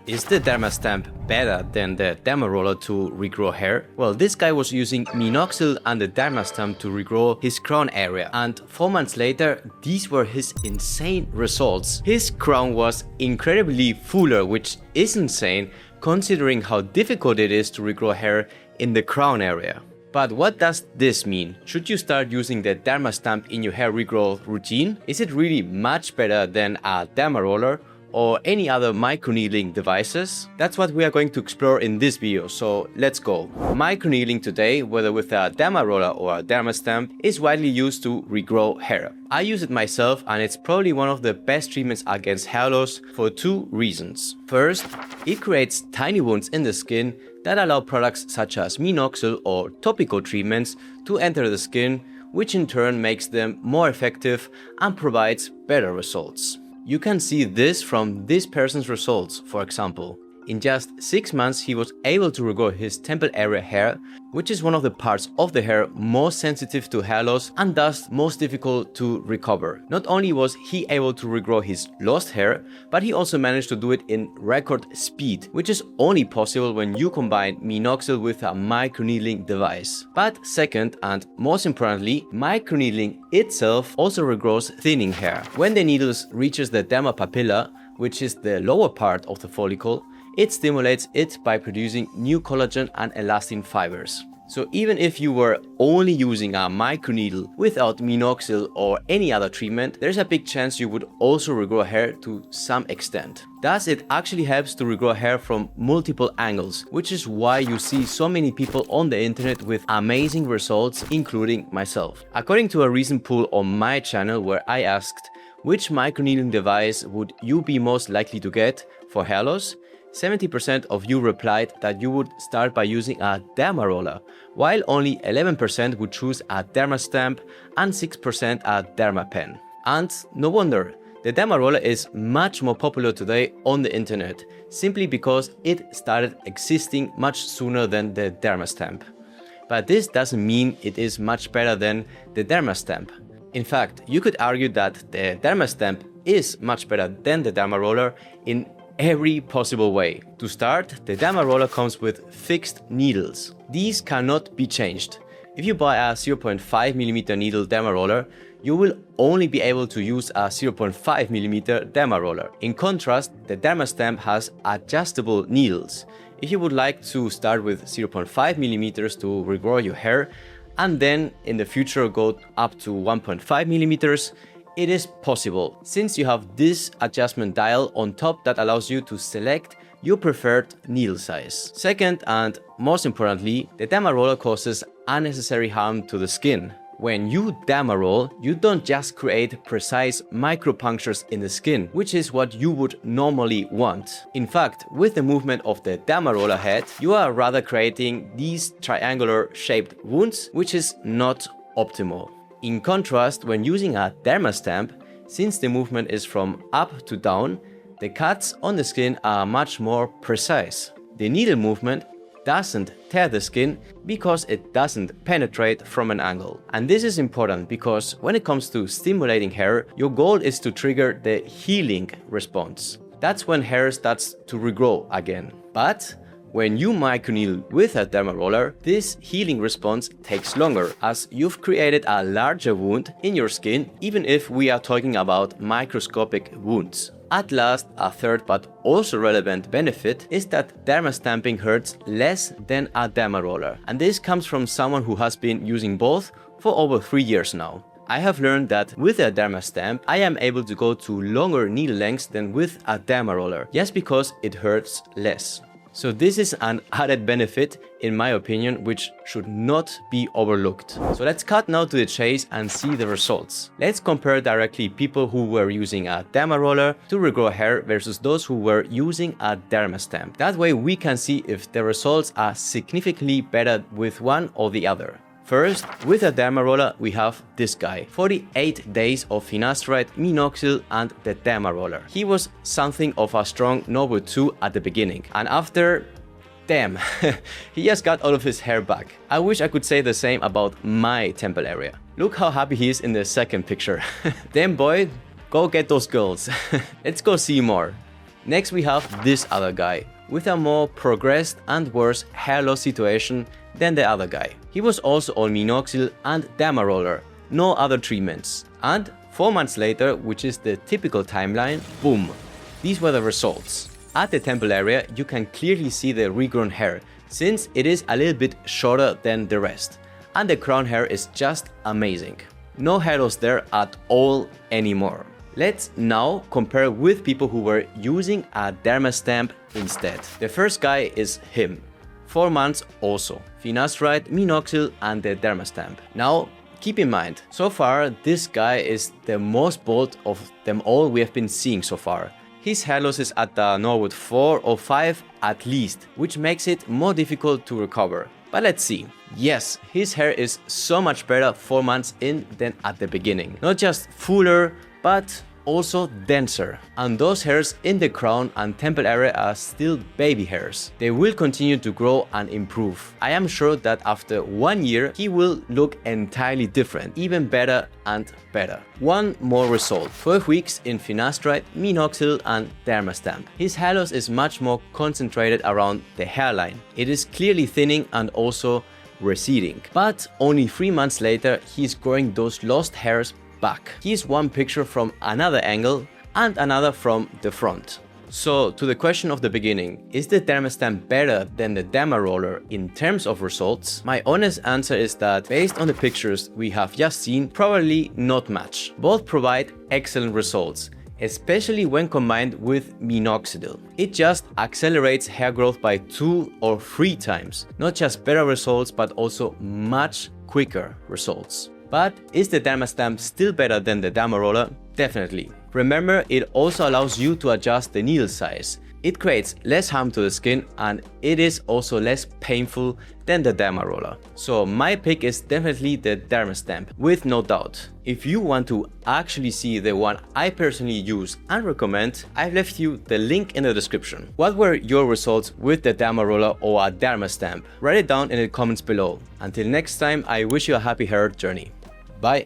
Is the Derma stamp better than the Derma roller to regrow hair? Well, this guy was using Minoxidil and the Derma stamp to regrow his crown area, and 4 months later, these were his insane results. His crown was incredibly fuller, which is insane considering how difficult it is to regrow hair in the crown area. But what does this mean? Should you start using the Derma stamp in your hair regrowth routine? Is it really much better than a Derma roller or any other microneedling devices? That's what we are going to explore in this video, so let's go. Microneedling today, whether with a Derma roller or a Derma stamp, is widely used to regrow hair. I use it myself and it's probably one of the best treatments against hair loss for two reasons. First, it creates tiny wounds in the skin that allow products such as minoxidil or topical treatments to enter the skin, which in turn makes them more effective and provides better results. You can see this from this person's results. For example, in just 6 months he was able to regrow his temple area hair, which is one of the parts of the hair most sensitive to hair loss and thus most difficult to recover. Not only was he able to regrow his lost hair, but he also managed to do it in record speed, which is only possible when you combine minoxidil with a microneedling device. But second, and most importantly, microneedling itself also regrows thinning hair. When the needles reaches the derma papilla, which is the lower part of the follicle, it stimulates it by producing new collagen and elastin fibers. So even if you were only using a microneedle without minoxidil or any other treatment, there's a big chance you would also regrow hair to some extent. Thus, it actually helps to regrow hair from multiple angles, which is why you see so many people on the internet with amazing results, including myself. According to a recent poll on my channel where I asked, which microneedling device would you be most likely to get for hair loss? 70% of you replied that you would start by using a Derma roller, while only 11% would choose a Derma stamp and 6% a Derma pen. And no wonder, the Derma roller is much more popular today on the internet, simply because it started existing much sooner than the Derma stamp. But this doesn't mean it is much better than the Derma stamp. In fact, you could argue that the Derma stamp is much better than the Derma roller in every possible way. To start, the Derma roller comes with fixed needles. These cannot be changed. If you buy a 0.5mm needle Derma roller, you will only be able to use a 0.5mm Derma roller. In contrast, the Derma stamp has adjustable needles. If you would like to start with 0.5mm to regrow your hair, and then in the future go up to 1.5mm, it is possible, since you have this adjustment dial on top that allows you to select your preferred needle size. Second, and most importantly, the Derma roller causes unnecessary harm to the skin. When you Derma roll, you don't just create precise micro-punctures in the skin, which is what you would normally want. In fact, with the movement of the Derma roller head, you are rather creating these triangular shaped wounds, which is not optimal. In contrast, when using a Derma stamp, since the movement is from up to down, the cuts on the skin are much more precise. The needle movement doesn't tear the skin because it doesn't penetrate from an angle. And this is important because when it comes to stimulating hair, your goal is to trigger the healing response. That's when hair starts to regrow again. But when you microneedle with a Derma roller, this healing response takes longer as you've created a larger wound in your skin, even if we are talking about microscopic wounds. At last, a third but also relevant benefit is that Derma stamping hurts less than a Derma roller. And this comes from someone who has been using both for over 3 years now. I have learned that with a Derma stamp, I am able to go to longer needle lengths than with a Derma roller, just because it hurts less. So this is an added benefit, in my opinion, which should not be overlooked. So let's cut now to the chase and see the results. Let's compare directly people who were using a Derma roller to regrow hair versus those who were using a Derma stamp. That way we can see if the results are significantly better with one or the other. First, with a Derma roller, we have this guy. 48 days of finasteride, minoxidil and the Derma roller. He was something of a strong number 2 at the beginning. And after, damn, he just got all of his hair back. I wish I could say the same about my temple area. Look how happy he is in the second picture. Damn boy, go get those girls. Let's go see more. Next we have this other guy, with a more progressed and worse hair loss situation than the other guy. He was also on Minoxidil and Derma roller, no other treatments. And 4 months later, which is the typical timeline, boom, these were the results. At the temple area you can clearly see the regrown hair, since it is a little bit shorter than the rest. And the crown hair is just amazing. No hair loss there at all anymore. Let's now compare with people who were using a Derma stamp instead. The first guy is him. 4 months also. Finasteride, Minoxidil and the Derma stamp. Now keep in mind, so far this guy is the most bold of them all we have been seeing so far. His hair loss is at the Norwood 4 or 5 at least, which makes it more difficult to recover. But let's see. Yes, his hair is so much better 4 months in than at the beginning. Not just fuller, but also denser. And those hairs in the crown and temple area are still baby hairs. They will continue to grow and improve. I am sure that after 1 year he will look entirely different, even better and better. One more result. 12 weeks in Finasteride, Minoxidil and Derma stamp. His hair loss is much more concentrated around the hairline. It is clearly thinning and also receding. But only 3 months later he's growing those lost hairs back. Here's one picture from another angle and another from the front. So to the question of the beginning, is the Derma stamp better than the Derma roller in terms of results? My honest answer is that based on the pictures we have just seen, probably not much. Both provide excellent results, especially when combined with Minoxidil. It just accelerates hair growth by 2 or 3 times. Not just better results, but also much quicker results. But is the Derma stamp still better than the Derma roller? Definitely. Remember, it also allows you to adjust the needle size. It creates less harm to the skin and it is also less painful than the Derma roller. So my pick is definitely the Derma stamp, with no doubt. If you want to actually see the one I personally use and recommend, I've left you the link in the description. What were your results with the Derma roller or a Derma stamp? Write it down in the comments below. Until next time, I wish you a happy hair journey.